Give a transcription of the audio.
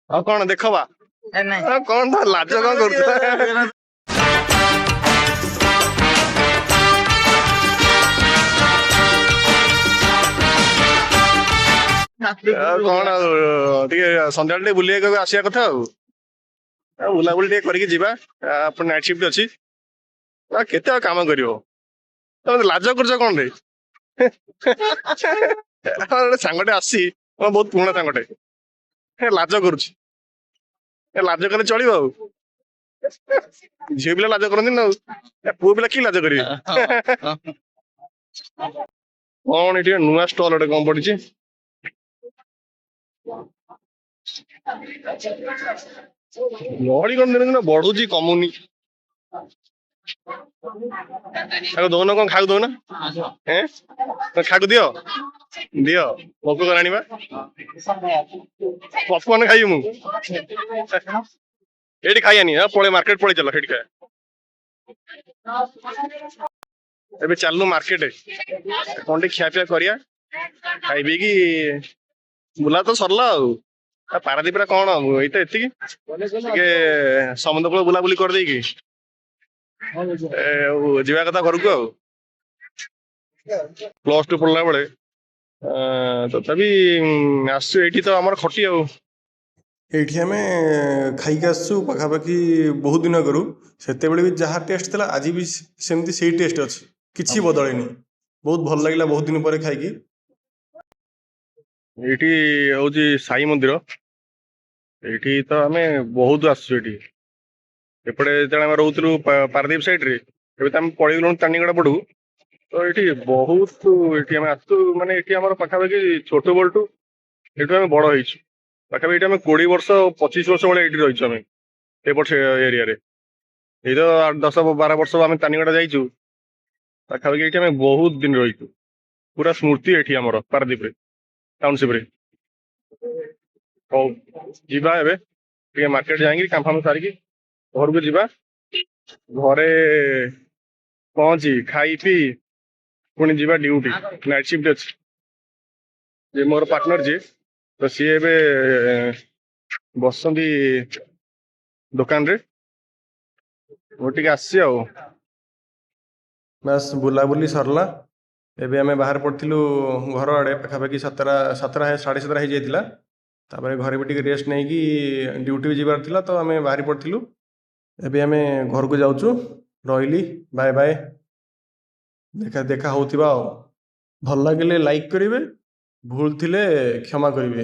ଆଉ କଣ ଦେଖ ବା ନାଇଁ କଣ ତ ଲାଜ କଣ କରୁଛ? ଆଉ କଣ ଆଉ ଟିକେ ସନ୍ଧ୍ୟାବେଳେ ଟିକେ ବୁଲିବାକୁ ଆସିବା କଥା ଆଉ ବୁଲାବୁଲି ଟିକେ କରିକି ଯିବା। ଆପଣ ନାଇଟ୍ ସିଫ୍ଟ ଅଛି କେତେ ଆଉ କାମ କରିବ? ତମେ ଲାଜ କରୁଛ କଣ ରେ? ଗୋଟେ ସାଙ୍ଗଟେ ଆସିଛି ବହୁତ ପୁରୁଣା ସାଙ୍ଗଟେ ଲାଜ କରୁଛି। ଲାଜ କଲେ ଚଳିବ ଆଉ ଝିଅ ପିଲା ଲାଜ କରନ୍ତି ନା ଆଉ ପୁଅ ପିଲା କି ଲାଜ କରିବେ? କଣ ଏଠି ନୂଆ ଷ୍ଟଲ ଗୋଟେ କଣ ପଡିଛି? ଲହଡି କଣ ଦିନ ଦିନ ବଢୁଛି କମୁନି। ତାକୁ ଦଉନ କଣ ଖାଇବାକୁ ଦଉନ ଖାଇବାକୁ ଦିଅ ଦିଅ ଭୋକ କଲାଣି ବା। ପପକର୍ନ ଖାଇବି ମୁଁ ଏଇଠି ଖାଇବାନି ପଳେଇ ମାର୍କେଟ ପଳେଇ ଚାଲ ସେଇଠି ଖାଇବା। ଏବେ ଚାଲୁ ମାର୍କେଟ କଣ ଟିକେ ଖିଆପିଆ କରିବା ଖାଇ ପିଇକି ବୁଲା ତ ସରିଲା ଆଉ ପାରାଦୀପରେ କଣ ଏଇତ ଏତିକି ଟିକେ ସମୁଦ୍ର କୂଳ ବୁଲାବୁଲି କରିଦେଇକି ଯିବା କଥା ଘରକୁ ଆଉ। +2 ପଢିଲା ବେଳେ ତଥାପି ଆସୁଛୁ ଏଇଠି ତ ଆମର ଖଟି ଆଉ ଏଇଠି ଆମେ ଖାଇକି ଆସିଛୁ ପାଖାପାଖି ବହୁତ ଦିନ ଆଗରୁ। ସେତେବେଳେ ବି ଯାହା ଟେଷ୍ଟ ଥିଲା ଆଜି ବି ସେମିତି ସେଇ ଟେଷ୍ଟ ଅଛି, କିଛି ବଦଳିନି। ବହୁତ ଭଲ ଲାଗିଲା ବହୁତ ଦିନ ପରେ ଖାଇକି। ଏଇଠି ହଉଛି ସାଇ ମନ୍ଦିର। ଏଇଠି ତ ଆମେ ବହୁତ ଆସୁଛୁ ଏଠି। ଏପଟେ ଯେତେବେଳେ ଆମେ ରହୁଥିଲୁ ପାରାଦୀପ ସାଇଡରେ, ଏବେ ତ ଆମେ ପଳେଇଗଲୁଣି ତାନିଗଡା ପଟକୁ। ତ ଏଠି ବହୁତ ଏଠି ଆମେ ଆସୁଛୁ, ମାନେ ଏଠି ଆମର ପାଖାପାଖି ଛୋଟ ବେଳଠୁ ଏଠୁ ଆମେ ବଡ ହେଇଛୁ। ପାଖାପାଖି ଏଠି ଆମେ 20 ବର୍ଷ 25 ବର୍ଷ ଭଳିଆ ଏଇଠି ରହିଛୁ ଆମେ ଏପଟ ଏରିଆରେ। ଏଇ ତ 10-12 ବର୍ଷ ଆମେ ତାନିଗଡା ଯାଇଛୁ। ପାଖାପାଖି ଏଇଠି ଆମେ ବହୁତ ଦିନ ରହିଛୁ। ପୁରା ସ୍ମୃତି ଏଠି ଆମର ପାରାଦୀପରେ ଟାଉନସିପରେ। ହଉ ଯିବା ଏବେ ଟିକେ ମାର୍କେଟ ଯାଇକି କାମ ଫାମ ସାରିକି ଘରକୁ ଯିବା। ଘରେ ପହଞ୍ଚି ଖାଇ ପିଇ ପୁଣି ଯିବା ଡ୍ୟୁଟି, ନାଇଟ୍ ସିଫ୍ଟ ଅଛି। ଯେ ମୋର ପାର୍ଟନର ଯିଏ ତ ସିଏ ଏବେ ବସନ୍ତି ଦୋକାନରେ। ମୁଁ ଟିକେ ଆସିଛି ଆଉ। ବାସ୍ ବୁଲାବୁଲି ସରିଲା। ଏବେ ଆମେ ବାହାରି ପଡ଼ିଥିଲୁ ଘର ଆଡ଼େ, ପାଖାପାଖି 7:30 ହେଇଯାଇଥିଲା। ତାପରେ ଘରେ ବି ଟିକେ ରେଷ୍ଟ ନେଇକି ଡ୍ୟୁଟି ବି ଯିବାର ଥିଲା, ତ ଆମେ ବାହାରି ପଡ଼ିଥିଲୁ। ଏବେ ଆମେ ଘରକୁ ଯାଉଛୁ। ରହିଲି, ବାଏ ବାଏ। ଦେଖା ହଉଥିବା ଆଉ। ଭଲ ଲାଗିଲେ ଲାଇକ୍ କରିବେ, ଭୁଲ ଥିଲେ କ୍ଷମା କରିବେ।